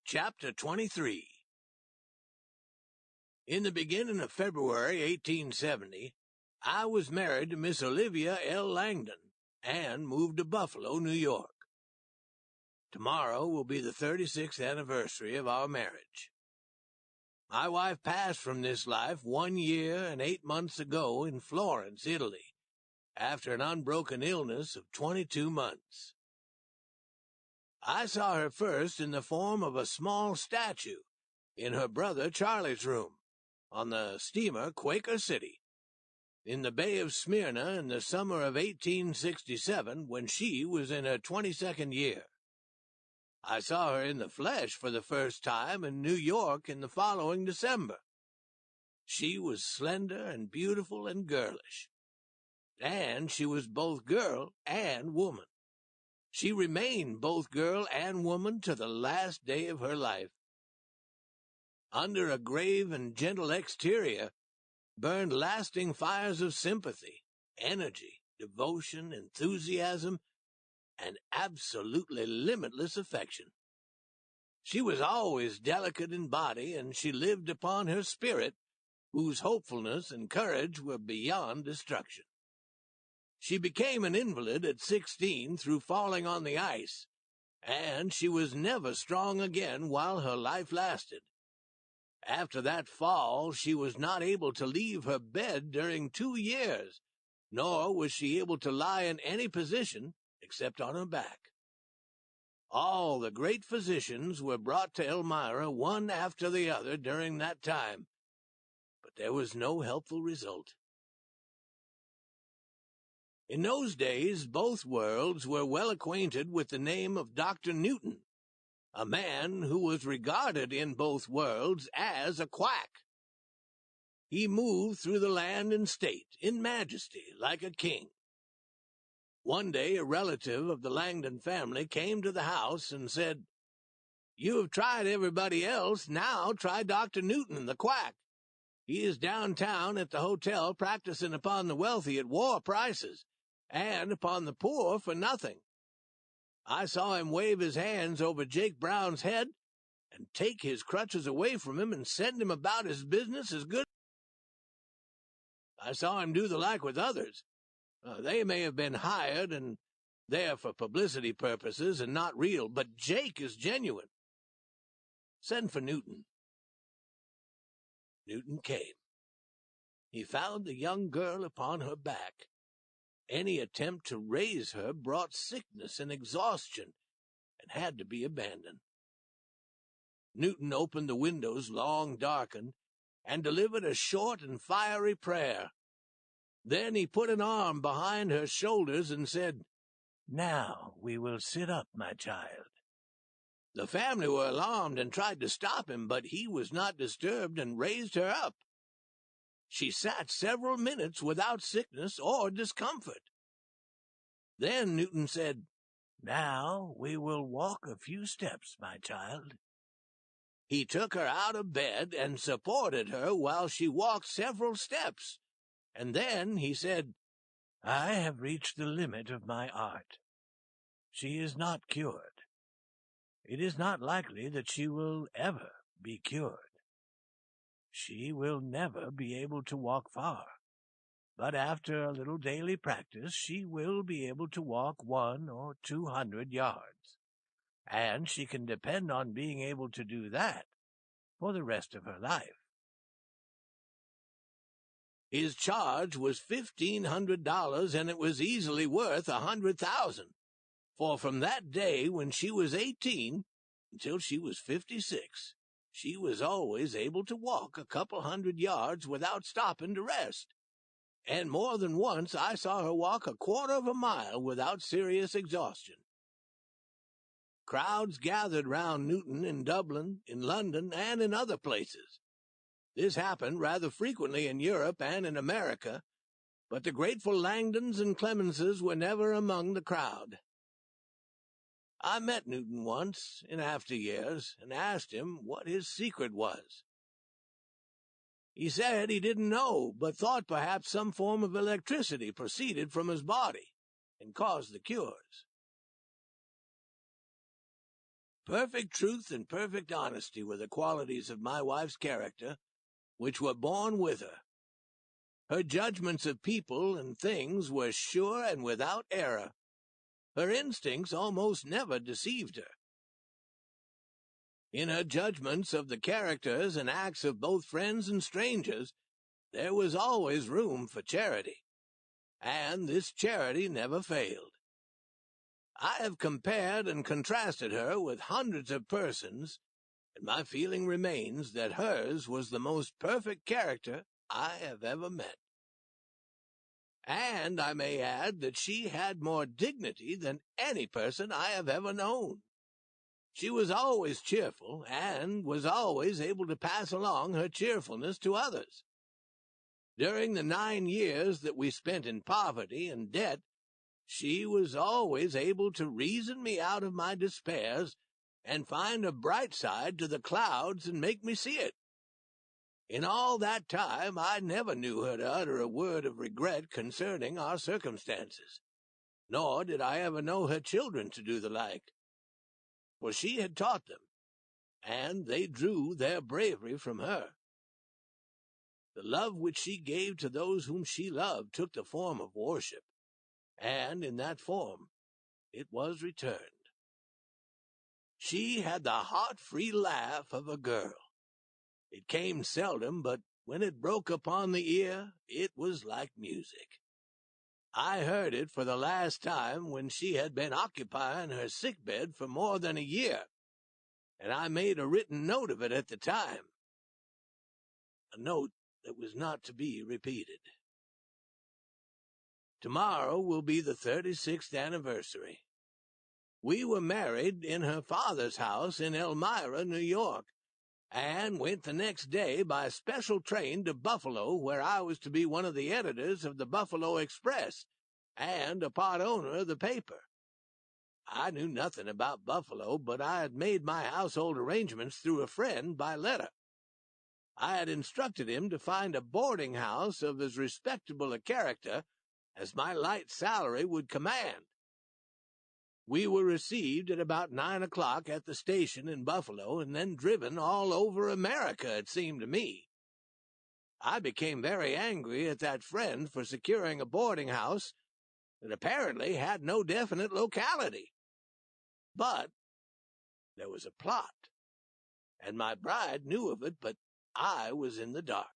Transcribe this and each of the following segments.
Chapter 23. In the beginning of February 1870, I was married to Miss Olivia L. Langdon and moved to Buffalo, New York. Tomorrow will be the 36th anniversary of our marriage. My wife passed from this life 1 year and 8 months ago in Florence, Italy, after an unbroken illness of 22 months. I saw her first in the form of a small statue in her brother Charlie's room on the steamer Quaker City in the Bay of Smyrna in the summer of 1867 when she was in her 22nd year. I saw her in the flesh for the first time in New York in the following December. She was slender and beautiful and girlish, and she was both girl and woman. She remained both girl and woman to the last day of her life. Under a grave and gentle exterior burned lasting fires of sympathy, energy, devotion, enthusiasm, and absolutely limitless affection. She was always delicate in body, and she lived upon her spirit, whose hopefulness and courage were beyond destruction. She became an invalid at 16 through falling on the ice, and she was never strong again while her life lasted. After that fall, she was not able to leave her bed during 2 years, nor was she able to lie in any position except on her back. All the great physicians were brought to Elmira one after the other during that time, but there was no helpful result. In those days, both worlds were well acquainted with the name of Dr. Newton, a man who was regarded in both worlds as a quack. He moved through the land in state, in majesty, like a king. One day a relative of the Langdon family came to the house and said, "You have tried everybody else, now try Dr. Newton, the quack. He is downtown at the hotel practicing upon the wealthy at war prices, and upon the poor for nothing. I saw him wave his hands over Jake Brown's head and take his crutches away from him and send him about his business as good. I saw him do the like with others. They may have been hired and there for publicity purposes and not real, but Jake is genuine. Send for Newton." Newton came. He found the young girl upon her back. Any attempt to raise her brought sickness and exhaustion and had to be abandoned. Newton opened the windows long darkened and delivered a short and fiery prayer. Then he put an arm behind her shoulders and said, "Now we will sit up, my child." The family were alarmed and tried to stop him, but he was not disturbed and raised her up. She sat several minutes without sickness or discomfort. Then Newton said, "Now we will walk a few steps, my child." He took her out of bed and supported her while she walked several steps, and then he said, "I have reached the limit of my art. She is not cured. It is not likely that she will ever be cured. She will never be able to walk far, but after a little daily practice she will be able to walk 100 or 200 yards, and she can depend on being able to do that for the rest of her life." His charge was $1,500, and it was easily worth $100,000, for from that day when she was 18 until she was 56, she was always able to walk a couple hundred yards without stopping to rest, and more than once I saw her walk a quarter of a mile without serious exhaustion. Crowds gathered round Newton in Dublin, in London, and in other places. This happened rather frequently in Europe and in America, but the grateful Langdons and Clemenses were never among the crowd. I met Newton once, in after years, and asked him what his secret was. He said he didn't know, but thought perhaps some form of electricity proceeded from his body and caused the cures. Perfect truth and perfect honesty were the qualities of my wife's character, which were born with her. Her judgments of people and things were sure and without error. Her instincts almost never deceived her. In her judgments of the characters and acts of both friends and strangers, there was always room for charity, and this charity never failed. I have compared and contrasted her with hundreds of persons, and my feeling remains that hers was the most perfect character I have ever met. And I may add that she had more dignity than any person I have ever known. She was always cheerful, and was always able to pass along her cheerfulness to others. During the 9 years that we spent in poverty and debt, she was always able to reason me out of my despairs and find a bright side to the clouds and make me see it. In all that time I never knew her to utter a word of regret concerning our circumstances, nor did I ever know her children to do the like. For she had taught them, and they drew their bravery from her. The love which she gave to those whom she loved took the form of worship, and in that form it was returned. She had the heart-free laugh of a girl. It came seldom, but when it broke upon the ear, it was like music. I heard it for the last time when she had been occupying her sick-bed for more than a year, and I made a written note of it at the time, a note that was not to be repeated. Tomorrow will be the 36th anniversary. We were married in her father's house in Elmira, New York, and went the next day by special train to Buffalo, where I was to be one of the editors of the Buffalo Express and a part owner of the paper. I knew nothing about Buffalo, but I had made my household arrangements through a friend by letter. I had instructed him to find a boarding house of as respectable a character as my light salary would command. We were received at about 9 o'clock at the station in Buffalo, and then driven all over America, it seemed to me. I became very angry at that friend for securing a boarding house that apparently had no definite locality. But there was a plot, and my bride knew of it, but I was in the dark.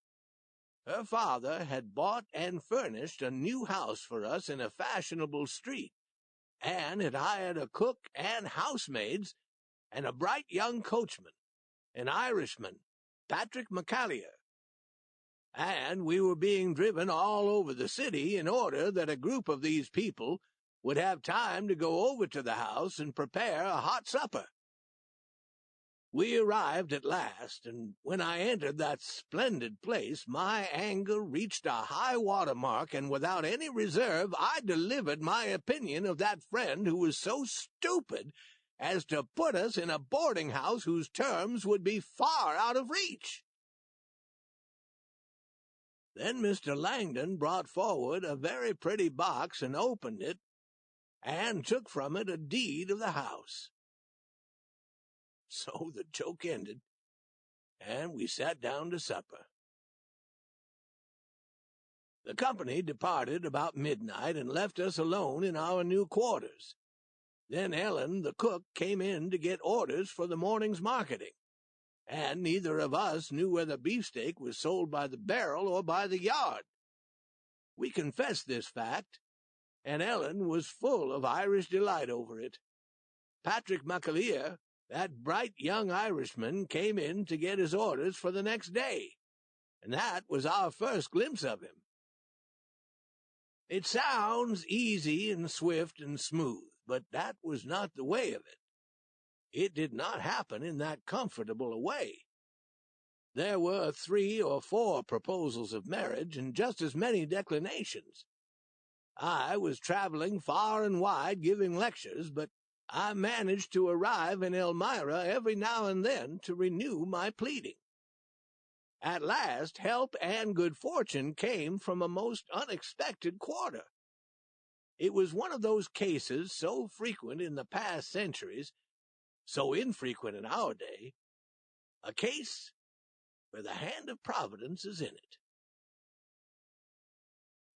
Her father had bought and furnished a new house for us in a fashionable street, and had hired a cook and housemaids and a bright young coachman, an Irishman, Patrick McAllier. And we were being driven all over the city in order that a group of these people would have time to go over to the house and prepare a hot supper. We arrived at last, and when I entered that splendid place, my anger reached a high-water mark, and without any reserve I delivered my opinion of that friend who was so stupid as to put us in a boarding-house whose terms would be far out of reach. Then Mr. Langdon brought forward a very pretty box and opened it, and took from it a deed of the house. So the joke ended, and we sat down to supper. The company departed about midnight and left us alone in our new quarters. Then Ellen, the cook, came in to get orders for the morning's marketing, and neither of us knew whether beefsteak was sold by the barrel or by the yard. We confessed this fact, and Ellen was full of Irish delight over it. Patrick McAleer, that bright young Irishman, came in to get his orders for the next day, and that was our first glimpse of him. It sounds easy and swift and smooth, but that was not the way of it. It did not happen in that comfortable a way. There were 3 or 4 proposals of marriage and just as many declinations. I was traveling far and wide giving lectures, but I managed to arrive in Elmira every now and then to renew my pleading. At last, help and good fortune came from a most unexpected quarter. It was one of those cases so frequent in the past centuries, so infrequent in our day, a case where the hand of Providence is in it.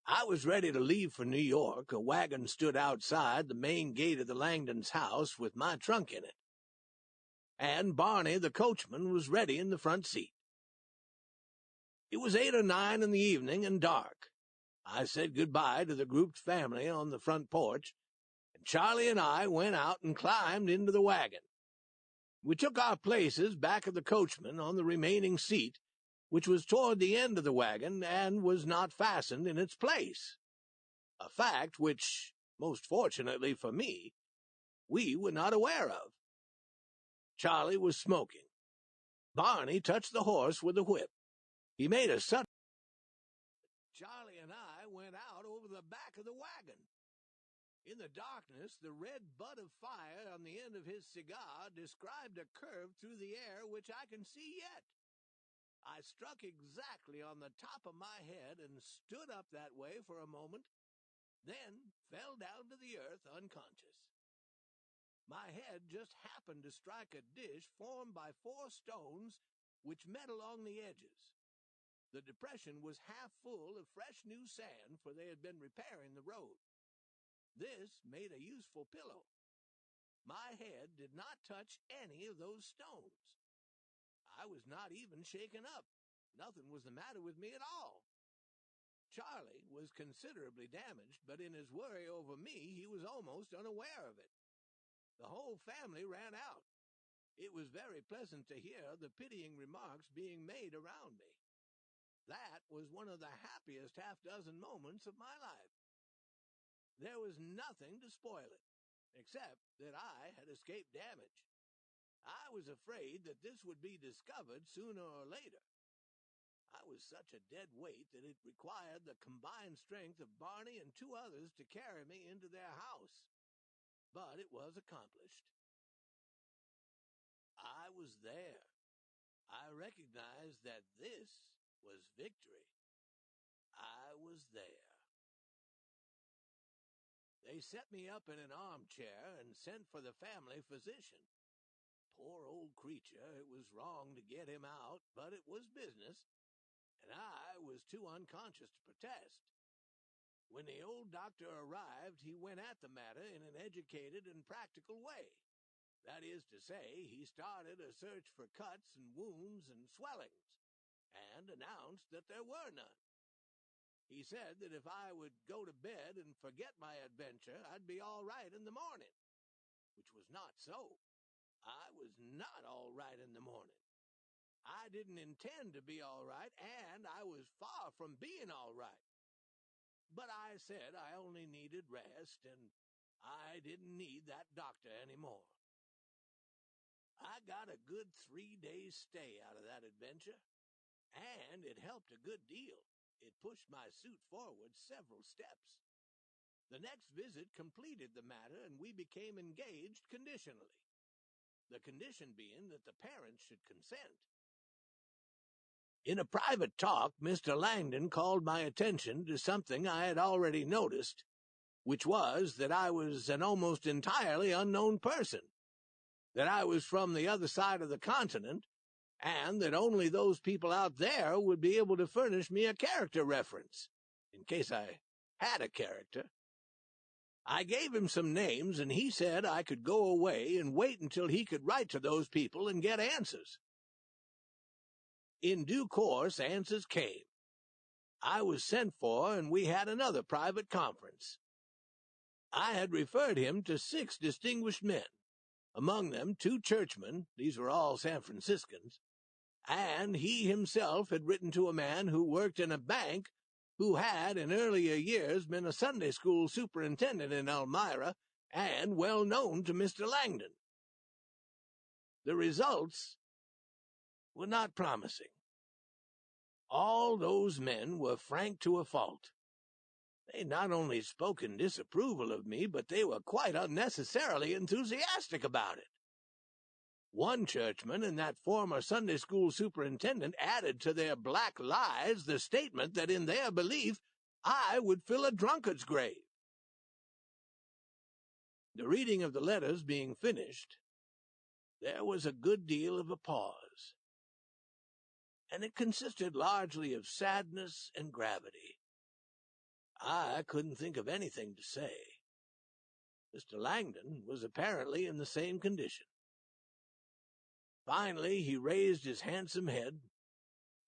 I was ready to leave for New York. A wagon stood outside the main gate of the Langdons' house with my trunk in it, and Barney, the coachman, was ready in the front seat. It was 8 or 9 in the evening and dark. I said goodbye to the grouped family on the front porch, and Charlie and I went out and climbed into the wagon. We took our places back of the coachman on the remaining seat, which was toward the end of the wagon and was not fastened in its place, a fact which, most fortunately for me, we were not aware of. Charlie was smoking. Barney touched the horse with a whip. He made a sudden. Charlie and I went out over the back of the wagon. In the darkness, the red butt of fire on the end of his cigar described a curve through the air which I can see yet. I struck exactly on the top of my head and stood up that way for a moment, then fell down to the earth unconscious. My head just happened to strike a dish formed by 4 stones which met along the edges. The depression was half full of fresh new sand, for they had been repairing the road. This made a useful pillow. My head did not touch any of those stones. I was not even shaken up. Nothing was the matter with me at all. Charlie was considerably damaged, but in his worry over me, he was almost unaware of it. The whole family ran out. It was very pleasant to hear the pitying remarks being made around me. That was one of the happiest half-dozen moments of my life. There was nothing to spoil it, except that I had escaped damage. I was afraid that this would be discovered sooner or later. I was such a dead weight that it required the combined strength of Barney and 2 others to carry me into their house. But it was accomplished. I was there. I recognized that this was victory. I was there. They set me up in an armchair and sent for the family physician. Poor old creature, it was wrong to get him out, but it was business, and I was too unconscious to protest. When the old doctor arrived, he went at the matter in an educated and practical way. That is to say, he started a search for cuts and wounds and swellings, and announced that there were none. He said that if I would go to bed and forget my adventure, I'd be all right in the morning, which was not so. I was not all right in the morning. I didn't intend to be all right, and I was far from being all right. But I said I only needed rest, and I didn't need that doctor anymore. I got a good 3 days' stay out of that adventure, and it helped a good deal. It pushed my suit forward several steps. The next visit completed the matter, and we became engaged conditionally. The condition being that the parents should consent. In a private talk, Mr. Langdon called my attention to something I had already noticed, which was that I was an almost entirely unknown person, that I was from the other side of the continent, and that only those people out there would be able to furnish me a character reference, in case I had a character. I gave him some names, and he said I could go away and wait until he could write to those people and get answers. In due course, answers came. I was sent for, and we had another private conference. I had referred him to 6 distinguished men, among them 2 churchmen, these were all San Franciscans, and he himself had written to a man who worked in a bank, who had in earlier years been a Sunday school superintendent in Elmira and well known to Mr. Langdon. The results were not promising. All those men were frank to a fault. They not only spoke in disapproval of me, but they were quite unnecessarily enthusiastic about it. One churchman and that former Sunday school superintendent added to their black lies the statement that in their belief I would fill a drunkard's grave. The reading of the letters being finished, There was a good deal of a pause, and it consisted largely of sadness and gravity. I couldn't think of anything to say. Mr. Langdon was apparently in the same condition. Finally he raised his handsome head,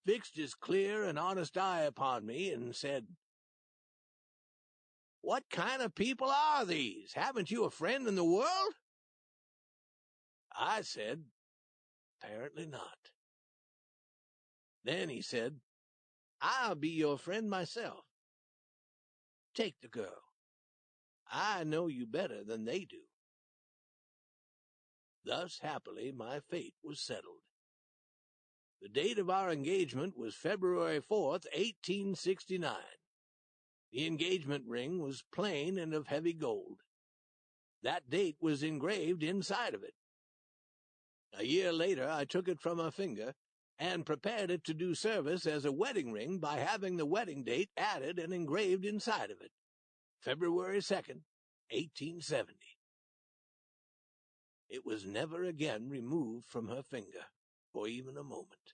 fixed his clear and honest eye upon me, and said, "What kind of people are these? Haven't you a friend in the world?" I said, "Apparently not." Then he said, "I'll be your friend myself. Take the girl. I know you better than they do." Thus, happily, my fate was settled. The date of our engagement was February 4th, 1869. The engagement ring was plain and of heavy gold. That date was engraved inside of it. A year later I took it from her finger and prepared it to do service as a wedding ring by having the wedding date added and engraved inside of it, February 2nd, 1870. It was never again removed from her finger for even a moment.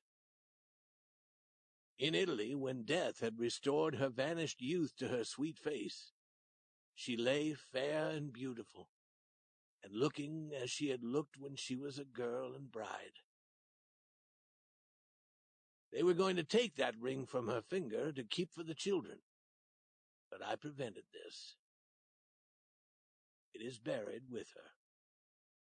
In Italy, when death had restored her vanished youth to her sweet face, she lay fair and beautiful, and looking as she had looked when she was a girl and bride. They were going to take that ring from her finger to keep for the children, but I prevented this. It is buried with her.